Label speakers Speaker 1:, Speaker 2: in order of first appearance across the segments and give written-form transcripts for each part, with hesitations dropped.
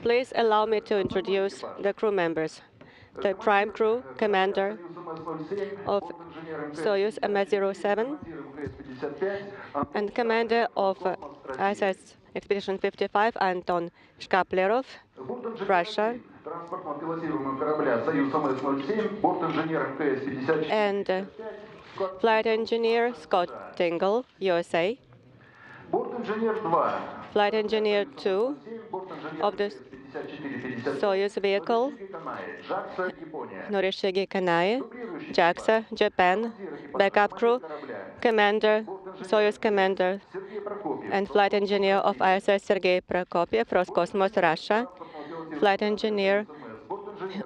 Speaker 1: Please allow me to introduce the crew members. The prime crew commander of Soyuz MS-07 and commander of ISS Expedition 55, Anton Shkaplerov, Russia, and flight engineer Scott Tingle, USA, flight engineer 2 of the Soyuz vehicle, Norishige Kanae, JAXA, Japan, backup crew, commander, Soyuz commander, and flight engineer of ISS Sergei Prokopyev, Roscosmos, Russia, flight engineer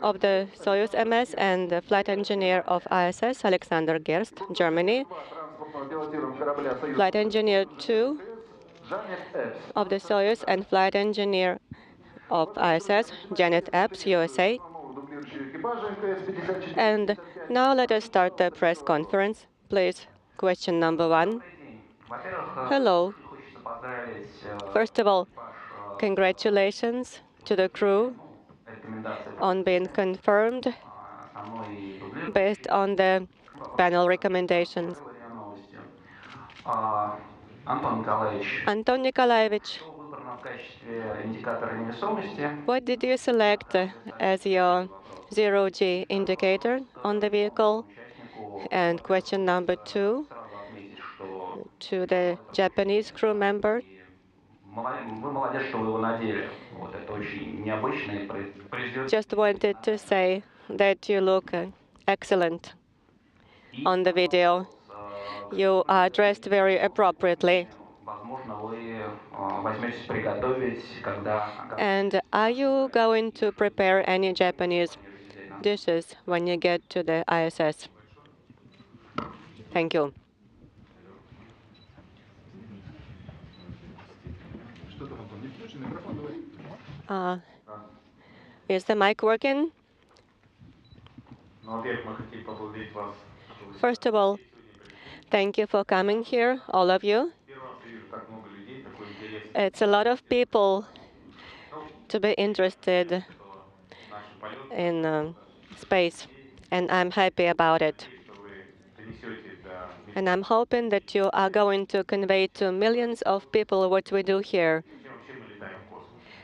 Speaker 1: of the Soyuz MS and the flight engineer of ISS, Alexander Gerst, Germany, flight engineer 2 of the Soyuz and flight engineer of ISS, Janet Epps, USA. And now let us start the press conference. Please, question number 1. Hello. First of all, congratulations to the crew on being confirmed based on the panel recommendations. Anton Nikolaevich, what did you select as your zero-G indicator on the vehicle? And question number 2 to the Japanese crew member. Just wanted to say that you look excellent on the video. You are dressed very appropriately. And are you going to prepare any Japanese dishes when you get to the ISS? Thank you. Is the mic working? First of all, thank you for coming here, all of you. It's a lot of people to be interested in space, and I'm happy about it. And I'm hoping that you are going to convey to millions of people what we do here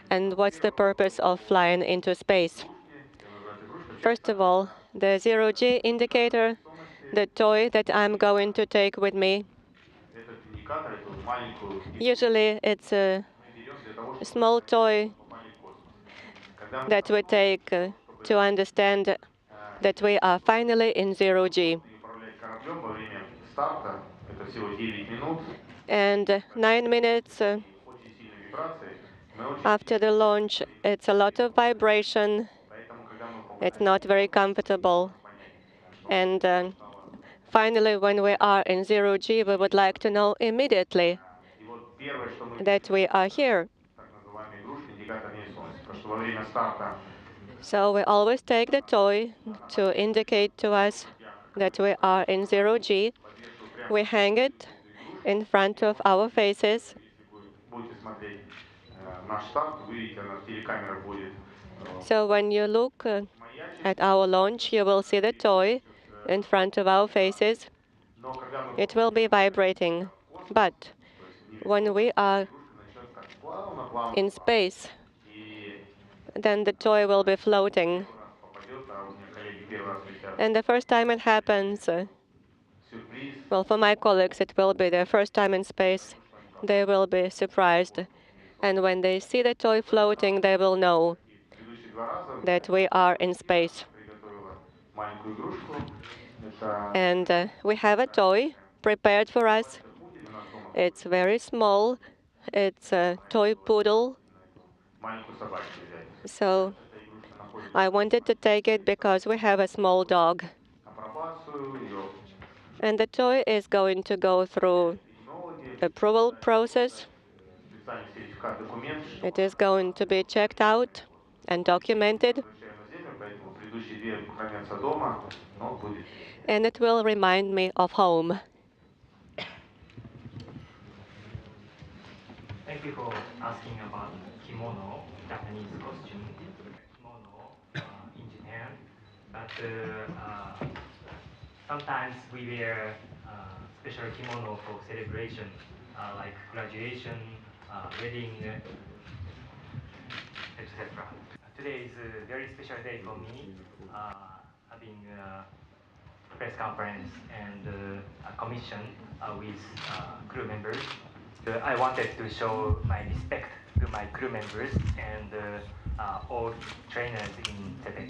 Speaker 1: and what's the purpose of flying into space. First of all, the zero-G indicator, the toy that I'm going to take with me. Usually it's a small toy that we take to understand that we are finally in zero-G. And 9 minutes after the launch, it's a lot of vibration. It's not very comfortable. And finally, when we are in zero-G, we would like to know immediately that we are here. So we always take the toy to indicate to us that we are in zero-G. We hang it in front of our faces. So when you look at our launch, you will see the toy in front of our faces. It will be vibrating. But when we are in space, then the toy will be floating. And the first time it happens, well, for my colleagues, it will be their first time in space. They will be surprised. And when they see the toy floating, they will know that we are in space. And we have a toy prepared for us. It's very small. It's a toy poodle. So I wanted to take it because we have a small dog. And the toy is going to go through approval process. It is going to be checked out and documented. And it will remind me of home.
Speaker 2: Thank you for asking about kimono. sometimes we wear special kimono for celebration, like graduation, wedding, etc. Today is a very special day for me, having a press conference and a commission with crew members. I wanted to show my respect to my crew members and all trainers in Tibet.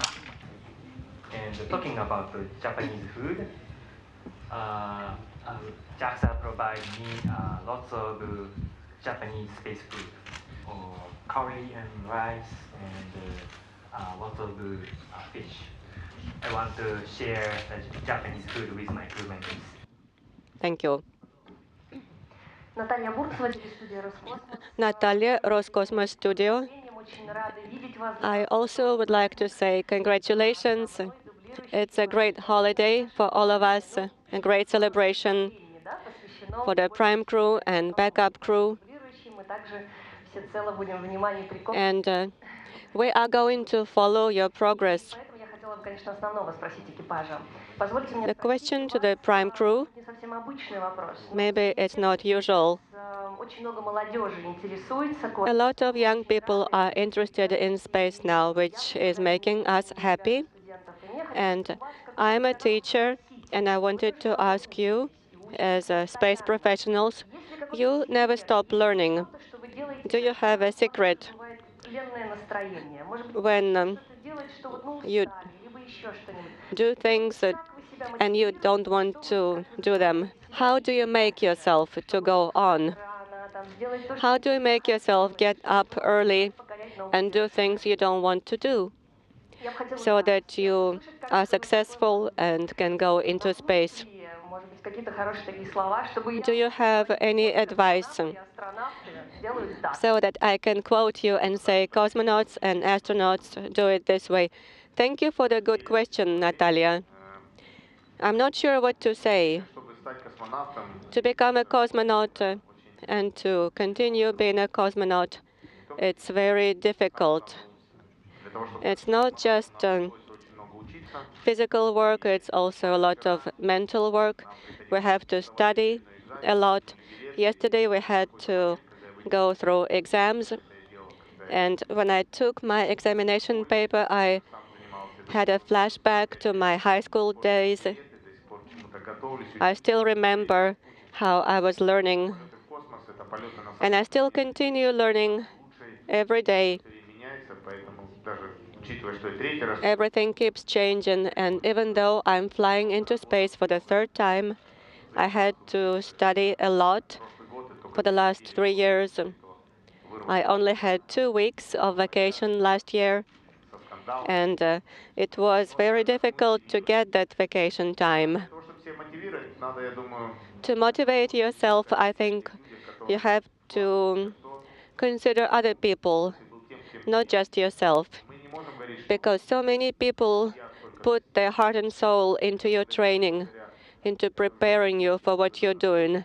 Speaker 2: And talking about Japanese food, uh, uh, JAXA provides me lots of Japanese space food, or curry and rice and lots of fish. I want to share the Japanese food with my crew members.
Speaker 1: Thank you.
Speaker 3: Наталья Бурцева, телестудия «Роскосмос».
Speaker 1: Natalia, Roscosmos Studio.
Speaker 3: Очень рада видеть вас.
Speaker 1: I also would like to say congratulations. It's a great holiday for all of us, a great celebration for the prime crew and backup crew.
Speaker 3: Мы также всецело будем внимание прикованы.
Speaker 1: And we are going to follow your progress.
Speaker 3: Поэтому я хотела бы, конечно, основного спросить экипажа. Позвольте мне
Speaker 1: The question to the
Speaker 3: спросить
Speaker 1: prime
Speaker 3: вас
Speaker 1: crew,
Speaker 3: не совсем обычный вопрос.
Speaker 1: maybe it's not usual.
Speaker 3: Очень много молодежи интересуется.
Speaker 1: A lot of young people are interested in space now, which is making us happy. And I'm a teacher, and I wanted to ask you, as space professionals, you never stop learning. Do you have a secret when you do things and you don't want to do them? How do you make yourself to go on? How do you make yourself get up early and do things you don't want to do so that you are successful and can go into space? Do you have any advice so that I can quote you and say cosmonauts and astronauts do it this way? Thank you for the good question, Natalia. I'm not sure what to say. To become a cosmonaut and to continue being a cosmonaut, it's very difficult. It's not just physical work, it's also a lot of mental work. We have to study a lot. Yesterday we had to go through exams, and when I took my examination paper, I had a flashback to my high school days. I still remember how I was learning, and I still continue learning every day. Everything keeps changing, and even though I'm flying into space for the third time, I had to study a lot for the last 3 years. I only had 2 weeks of vacation last year, and it was very difficult to get that vacation time. To motivate yourself, I think you have to consider other people, not just yourself, because so many people put their heart and soul into your training, into preparing you for what you're doing.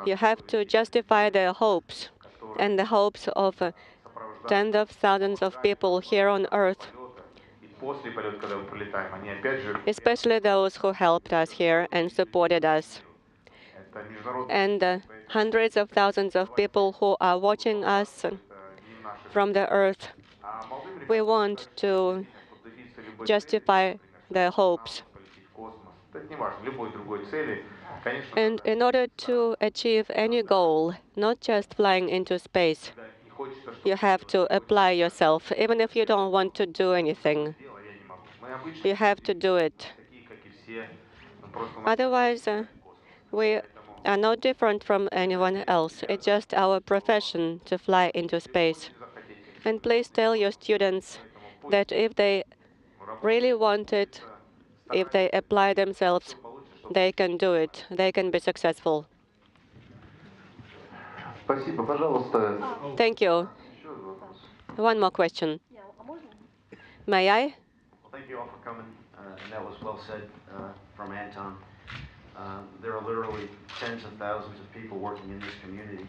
Speaker 1: You have to justify their hopes and the hopes of tens of thousands of people here on Earth, especially those who helped us here and supported us, and hundreds of thousands of people who are watching us from the Earth. We want to justify their hopes. And in order to achieve any goal, not just flying into space, you have to apply yourself, even if you don't want to do anything. You have to do it. Otherwise, we are no different from anyone else. It's just our profession to fly into space. And please tell your students that if they really want it, if they apply themselves, they can do it. They can be successful. Thank you. One more question. May I?
Speaker 4: Well, thank you all for coming, and that was well said from Anton. There are literally tens of thousands of people working in this community,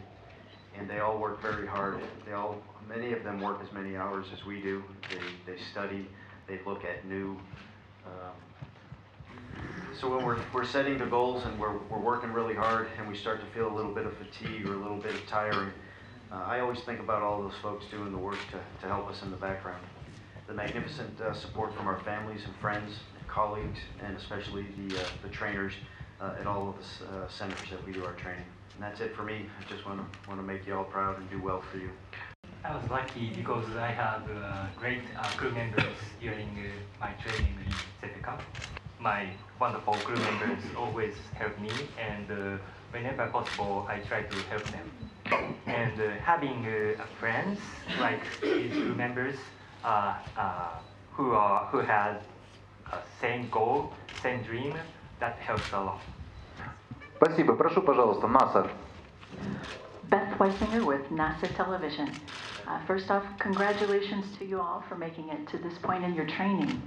Speaker 4: and they all work very hard. Many of them work as many hours as we do. They study, they look at new So when we're setting the goals and we're working really hard and we start to feel a little bit of fatigue or a little bit of tiring, I always think about all those folks doing the work to help us in the background. The magnificent support from our families and friends, and colleagues, and especially the trainers at all of the centers that we do our training. And that's it for me. I just want to make you all proud and do well for you.
Speaker 2: I was lucky because I have great crew members during my training in CETECA. My wonderful crew members always help me, and whenever possible, I try to help them. And having friends like these crew members who has same goal, same dream, that helps a lot.
Speaker 5: Спасибо. Прошу, пожалуйста, НАСА.
Speaker 6: Beth Weisinger with NASA Television. First off, congratulations to you all for making it to this point in your training.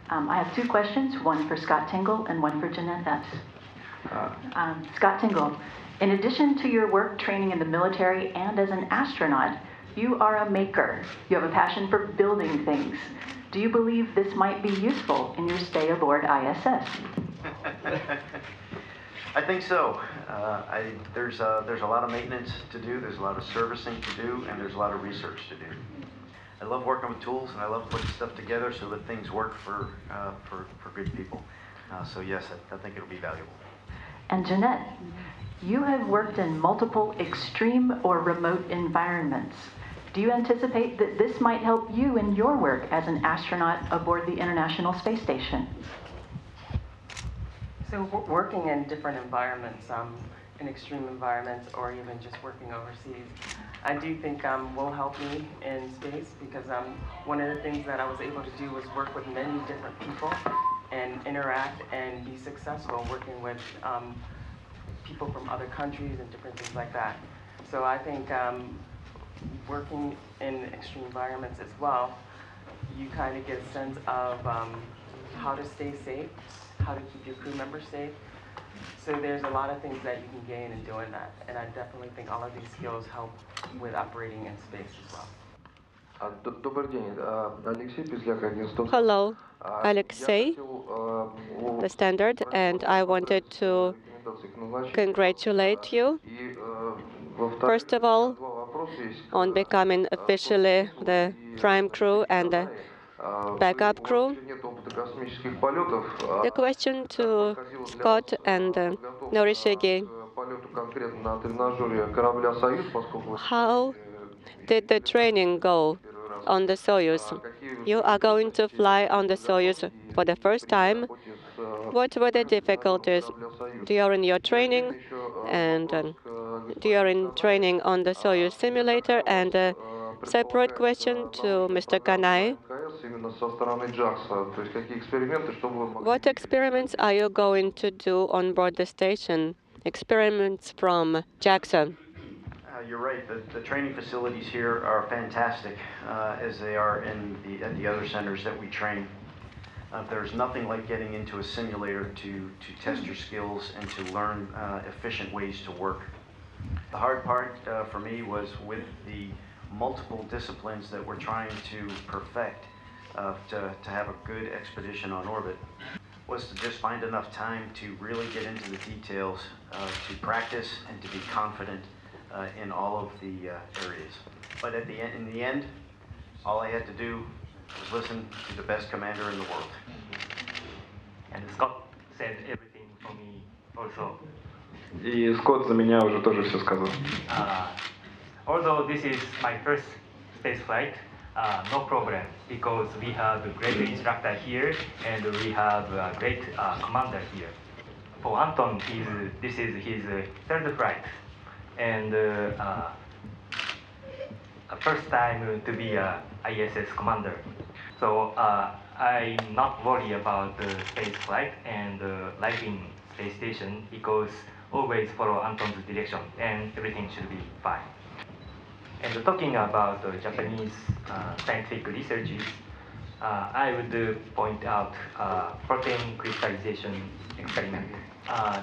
Speaker 6: I have two questions, one for Scott Tingle and one for Jeanette Epps. Scott Tingle, in addition to your work training in the military and as an astronaut, you are a maker. You have a passion for building things. Do you believe this might be useful in your stay aboard ISS?
Speaker 4: I think so. There's a lot of maintenance to do, there's a lot of servicing to do, and there's a lot of research to do. I love working with tools, and I love putting stuff together so that things work for good people. So yes, I think it'll be valuable.
Speaker 6: And Jeanette, you have worked in multiple extreme or remote environments. Do you anticipate that this might help you in your work as an astronaut aboard the International Space Station?
Speaker 7: So working in different environments, in extreme environments, or even just working overseas, I do think will help me in space, because one of the things that I was able to do was work with many different people and interact and be successful working with people from other countries and different things like that. So I think working in extreme environments as well, you kind of get a sense of how to stay safe, how to keep your crew members safe. So there's a lot of things that you can gain in doing that, and I definitely think all of these skills help with operating in space as well.
Speaker 5: Добрый день, Алексей Пизляк, 11.
Speaker 1: Hello,
Speaker 5: Я
Speaker 1: Alexei,
Speaker 5: хотел,
Speaker 1: the Standard, and I wanted to congratulate you,
Speaker 5: И,
Speaker 1: first of all,
Speaker 5: два вопроса есть.
Speaker 1: on becoming officially the prime crew and the backup crew.
Speaker 5: У вас еще нет опыта космических полетов.
Speaker 1: The question to
Speaker 5: Проходила для
Speaker 1: Scott
Speaker 5: вас,
Speaker 1: and
Speaker 5: подготовка
Speaker 1: Norishige:
Speaker 5: к полету конкретно на тренажере корабля «Союз», поскольку вы
Speaker 1: how did the training go on the Soyuz? You are going to fly on the Soyuz for the first time. What were the difficulties during your training and during training on the Soyuz simulator? And a separate question to Mr. Kanai:
Speaker 5: именно со стороны JAXA, то есть какие эксперименты, что вы могли...
Speaker 1: what experiments are you going to do on board the station? Experiments from JAXA.
Speaker 4: You're right. The training facilities here are fantastic, as they are at the other centers that we train. There's nothing like getting into a simulator to test your skills and to learn efficient ways to work. The hard part for me was with the multiple disciplines that we're trying to perfect to have a good expedition on orbit, was to just find enough time to really get into the details, to practice and to be confident in all of the areas. But in the end, all I had to do was listen to the best commander in the world.
Speaker 2: And Scott said everything for me also.
Speaker 5: И Скотт за меня уже тоже все сказал.
Speaker 2: Although this is my first space flight, no problem, because we have a great instructor here and we have a great commander here. For Anton, this is his third flight, and first time to be a ISS commander. So I'm not worried about the space flight and life in space station, because always follow Anton's direction and everything should be fine. And talking about Japanese scientific researches, I would point out protein crystallization experiment.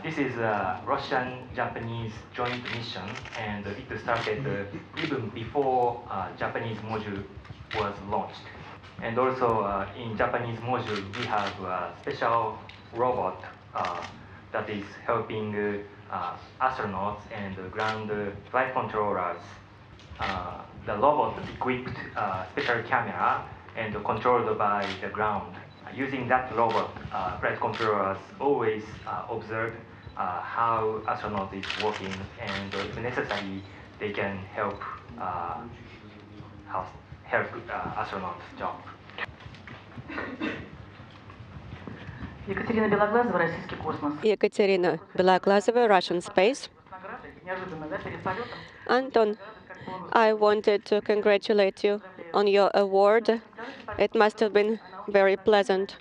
Speaker 2: This is a Russian-Japanese joint mission, and it started even before Japanese module was launched. And also in Japanese module, we have a special robot that is helping astronauts and ground flight controllers. The robot equipped special camera and controlled by the ground. Using that robot, flight controllers always observe how astronaut is working, and if necessary, they can help astronaut job.
Speaker 6: Екатерина Белоглазова, российский космос.
Speaker 1: Ekaterina Beloglazova, Russian space.
Speaker 6: Награды, неожиданно, да, перед полетом.
Speaker 1: Anton, I wanted to congratulate you on your award. It must have been very pleasant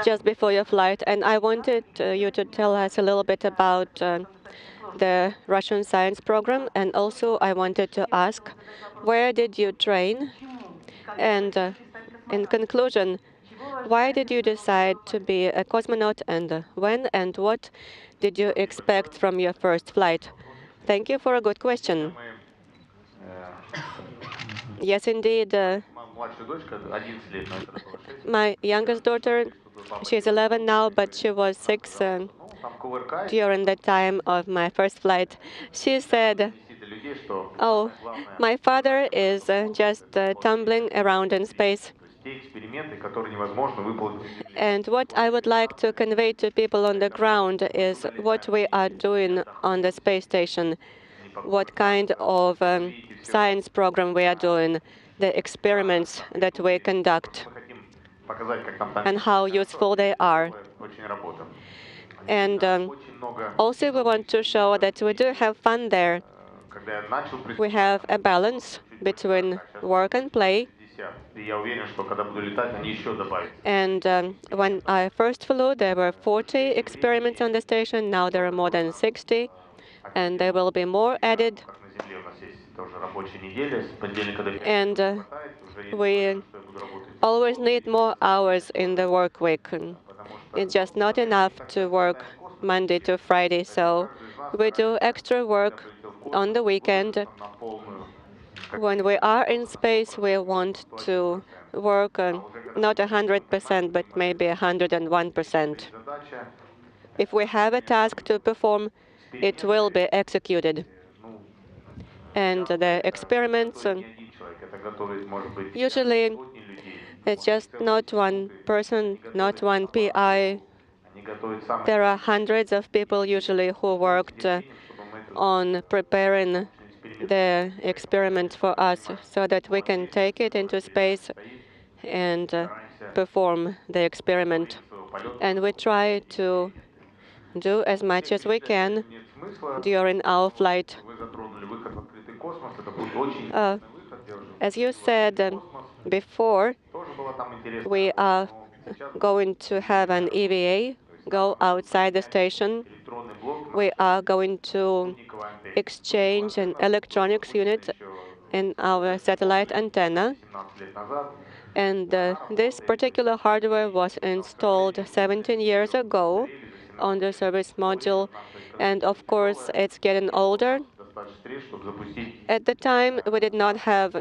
Speaker 1: just before your flight. And I wanted you to tell us a little bit about the Russian science program. And also, I wanted to ask, where did you train? And in conclusion, why did you decide to be a cosmonaut, and when and what did you expect from your first flight? Thank you for a good question. Yes, indeed. My youngest daughter, she's 11 now, but she was 6 during the time of my first flight. She said, "Oh, my father is just tumbling around in space." And what I would like to convey to people on the ground is what we are doing on the space station, what kind of science program we are doing, the experiments that we conduct, and how useful they are. And also we want to show that we do have fun there. We have a balance between work and play. And when I first flew, there were 40 experiments on the station. Now there are more than 60, and there will be more added. And we always need more hours in the work week. It's just not enough to work Monday to Friday, so we do extra work on the weekend. When we are in space, we want to work not 100%, but maybe 101%. If we have a task to perform, it will be executed. And the experiments, usually it's just not one person, not one PI. There are hundreds of people usually who worked on preparing the experiment for us so that we can take it into space and perform the experiment. And we try to do as much as we can during our flight. As you said before, we are going to have an EVA go outside the station. We are going to exchange an electronics unit in our satellite antenna. And this particular hardware was installed 17 years ago on the service module. And of course, it's getting older. At the time, we did not have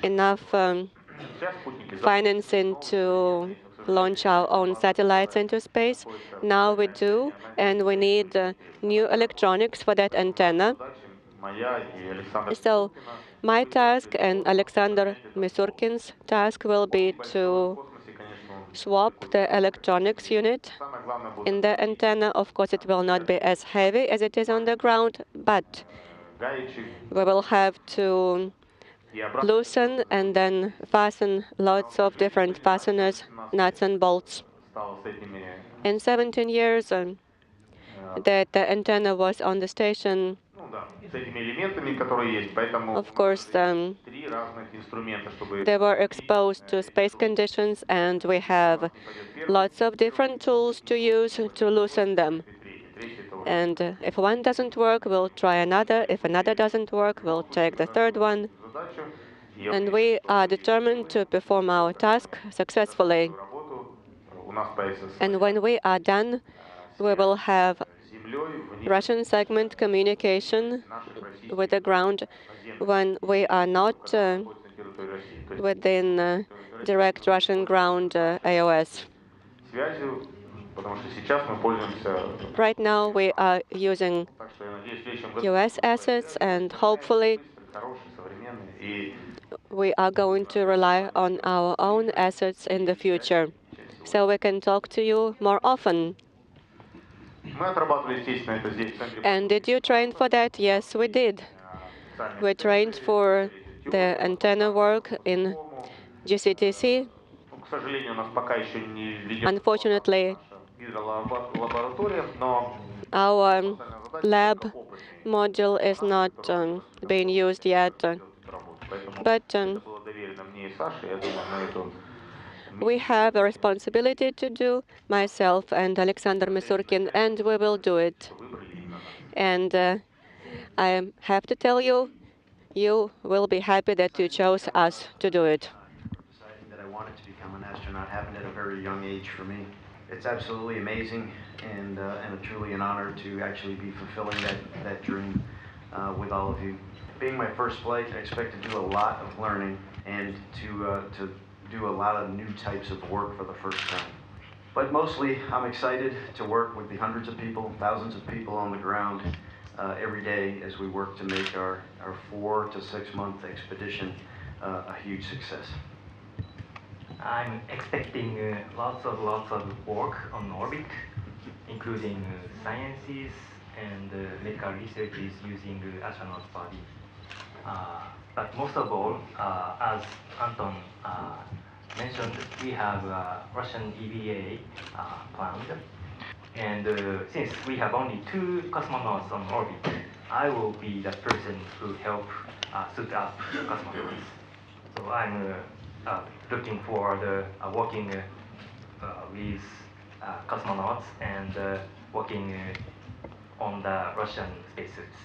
Speaker 1: enough financing to launch our own satellites into space. Now we do, and we need new electronics for that antenna. So my task and Alexander Misurkin's task will be to swap the electronics unit in the antenna. Of course, it will not be as heavy as it is on the ground, but we will have to loosen and then fasten lots of different fasteners, nuts and bolts. In 17 years that the antenna was on the station, of course, they were exposed to space conditions, and we have lots of different tools to use to loosen them. And if one doesn't work, we'll try another. If another doesn't work, we'll take the third one. And we are determined to perform our task successfully. And when we are done, we will have Russian segment communication with the ground when we are not within direct Russian ground AOS. Right now, we are using US assets, and hopefully, we are going to rely on our own assets in the future, so we can talk to you more often. And did you train for that? Yes, we did. We trained for the antenna work in GCTC. Unfortunately, our lab module is not being used yet, but we have a responsibility to do, myself and Alexander Misurkin, and we will do it. And I have to tell you, you will be happy that you chose us to do it.
Speaker 4: Deciding that I wanted to become an astronaut happened at a very young age for me. It's absolutely amazing and truly an honor to actually be fulfilling that dream with all of you. Being my first flight, I expect to do a lot of learning and to do a lot of new types of work for the first time. But mostly, I'm excited to work with the hundreds of people, thousands of people on the ground every day as we work to make our 4 to 6 month expedition a huge success.
Speaker 2: I'm expecting lots of work on orbit, including sciences and medical researches using astronaut body. But most of all, as Anton mentioned, we have Russian EVA planned. And since we have only 2 cosmonauts on orbit, I will be the person who help suit up cosmonauts. So I'm looking forward working with cosmonauts and working on the Russian spacesuits.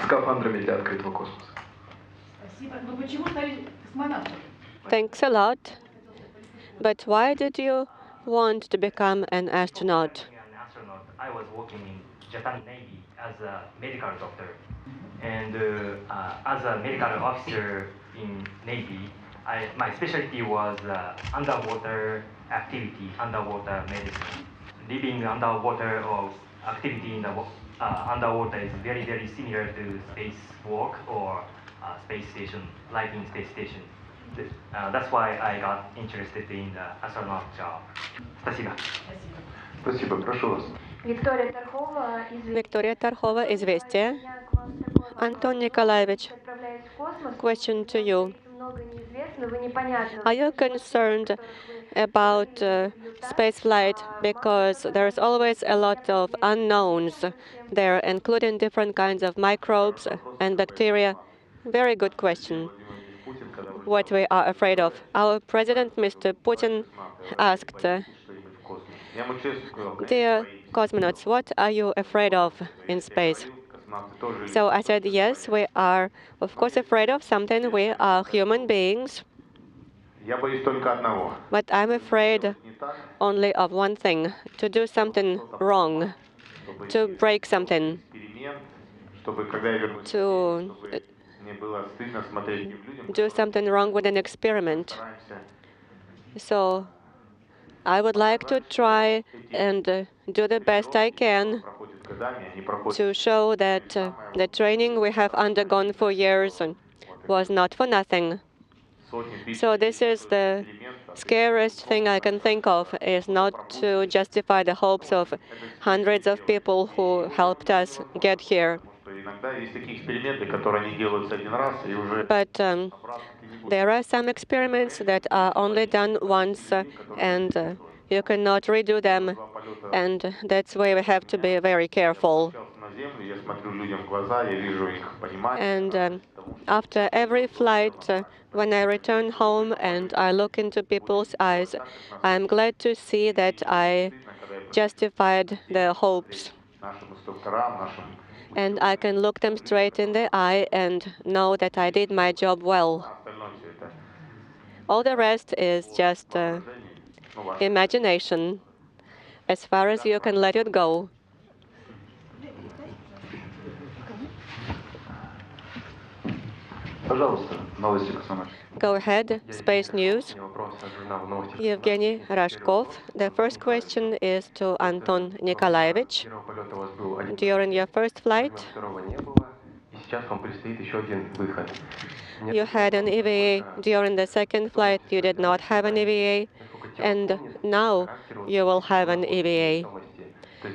Speaker 5: Скафандрами для открытого космоса.
Speaker 1: Thanks a lot. But why did you want to become an astronaut?
Speaker 2: I was working in Japan Navy as a medical doctor. And as a medical officer in Navy, my specialty was underwater activity, underwater medicine. Living underwater or activity in the underwater is very, very similar to space work or space station, life in space station. That's why I got interested in the astronaut job. Спасибо.
Speaker 5: Спасибо, прошу вас.
Speaker 1: Виктория Тархова, «Известия». Anton Nikolaevich, question to you. Are you concerned about spaceflight because there's always a lot of unknowns there, including different kinds of microbes and bacteria? Very good question. What we are afraid of. Our president, Mr. Putin, asked, dear cosmonauts, what are you afraid of in space? So I said, yes, we are, of course, afraid of something. We are human beings. But I'm afraid only of one thing, to do something wrong, to break something, to do something wrong with an experiment. So I would like to try and do the best I can to show that the training we have undergone for years was not for nothing. So this is the scariest thing I can think of, is not to justify the hopes of hundreds of people who helped us get here. But there are some experiments that are only done once, and you cannot redo them, and that's why we have to be very careful. And after every flight, when I return home and I look into people's eyes, I'm glad to see that I justified their hopes. and I can look them straight in the eye and know that I did my job well. All the rest is just imagination, as far as you can let it go.
Speaker 5: Пожалуйста, новости космонавтики.
Speaker 1: Go ahead, space news. Evgeny Rashkov. The first question is to Anton Nikolaevich. During your first flight, you had an EVA. During the second flight, you did not have an EVA. And now you will have an EVA.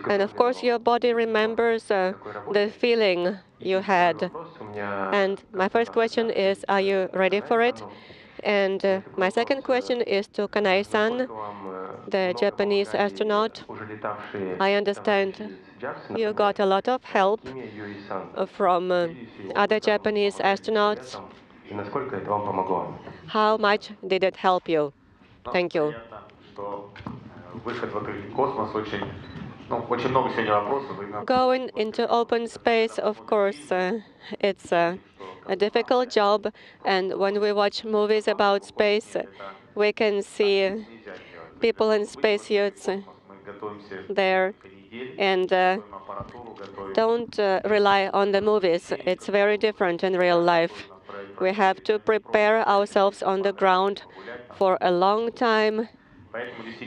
Speaker 1: And of course, your body remembers the feeling you had. And my first question is, are you ready for it? And my second question is to Kanai-san, the Japanese astronaut. I understand you got a lot of help from other Japanese astronauts. How much did it help you? Thank you. Going into open space, of course, it's a difficult job. And when we watch movies about space, we can see people in spacesuits there. And don't rely on the movies. It's very different in real life. We have to prepare ourselves on the ground for a long time.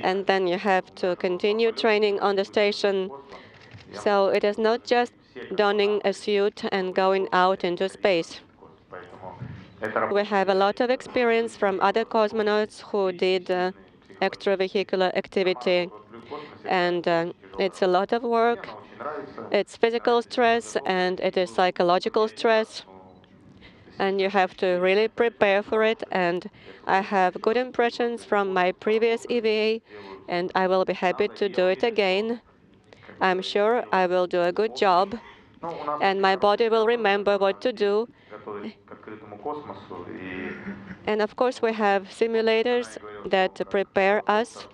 Speaker 1: And then you have to continue training on the station. So it is not just donning a suit and going out into space. We have a lot of experience from other cosmonauts who did extravehicular activity. And it's a lot of work. It's physical stress and it is psychological stress. And you have to really prepare for it. And I have good impressions from my previous EVA, and I will be happy to do it again. I'm sure I will do a good job, and my body will remember what to do. And of course, we have simulators that prepare us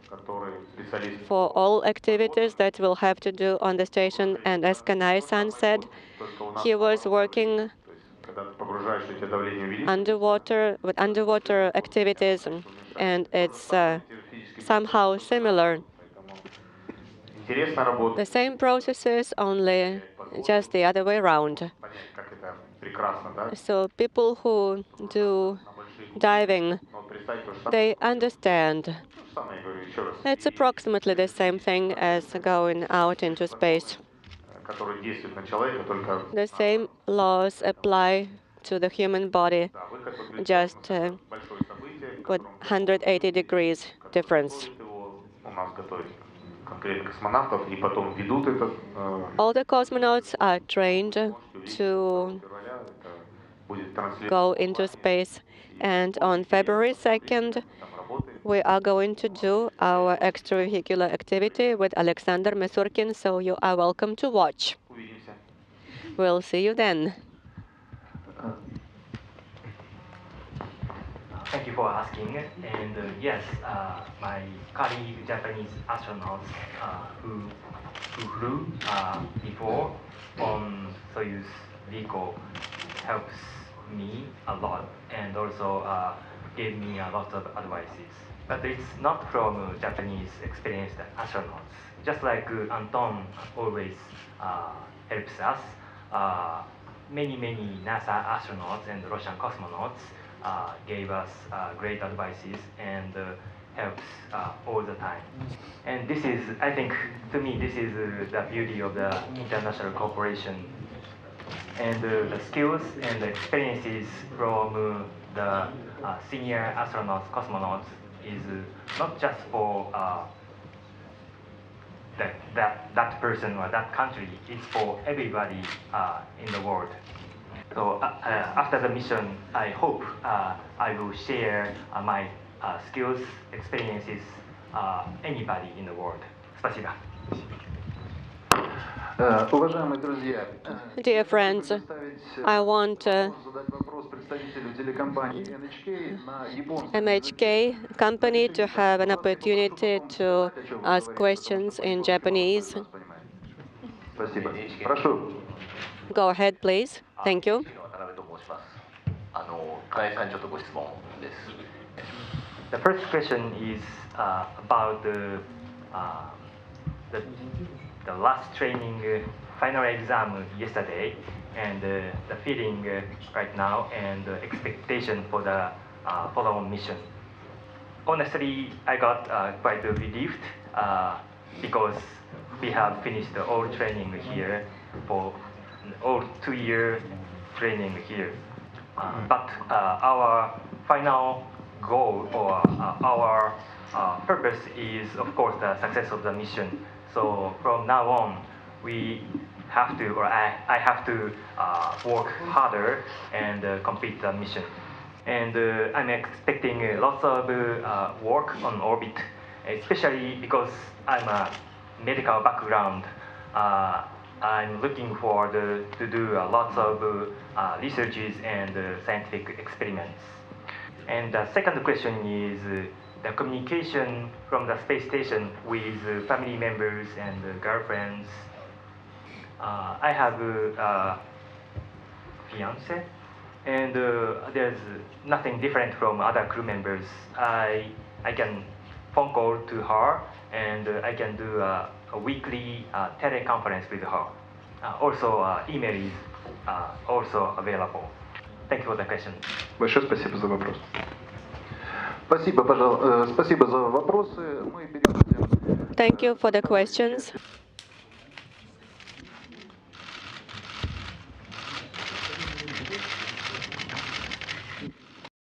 Speaker 1: for all activities that we'll have to do on the station. And as Kanai-san said, he was working underwater with underwater activities, and it's somehow similar. The same processes, only just the other way around. So people who do diving, they understand. It's approximately the same thing as going out into space. The same laws apply to the human body, just with 180 degrees difference. All the cosmonauts are trained to go into space, and on February 2nd, we are going to do our extravehicular activity with Alexander Mesurkin, so you are welcome to watch. We'll see you then.
Speaker 2: Thank you for asking. And yes, my colleague Japanese astronauts who flew before on Soyuz vehicle helps me a lot and also gave me a lot of advices. But it's not from Japanese experienced astronauts. Just like Anton always helps us, many NASA astronauts and Russian cosmonauts gave us great advices and helps all the time. And this is, I think, to me, this is the beauty of the international cooperation. And the skills and the experiences from the senior astronauts, cosmonauts, is not just for that person or that country, it's for everybody in the world. So after the mission, I hope I will share my skills, experiences, anybody in the world. Спасибо.
Speaker 1: Dear friends, I want MHK company to have an opportunity to ask questions in Japanese.
Speaker 5: Спасибо. Прошу.
Speaker 1: Go ahead, please. Thank you.
Speaker 8: 金井さんにちょっとご質問です。
Speaker 2: The first question is about the, the last training final exam yesterday and the feeling right now and the expectation for the follow-on mission. Honestly, I got quite relieved because we have finished all training here for all 2-year training here. But our final goal or our purpose is, of course, the success of the mission. So from now on, we have to, or I have to work harder and complete the mission. And I'm expecting lots of work on orbit, especially because I'm a medical background. I'm looking forward to do lots of researches and scientific experiments. And the second question is the communication from the space station with family members and girlfriends. I have a fiance, and there's nothing different from other crew members. I can phone call to her, and I can do a weekly teleconference with her. Also, email is also available. Thank you for the question.
Speaker 5: Большое спасибо за вопрос. Спасибо, спасибо за вопросы. Мы переходим.
Speaker 1: Thank you for the questions.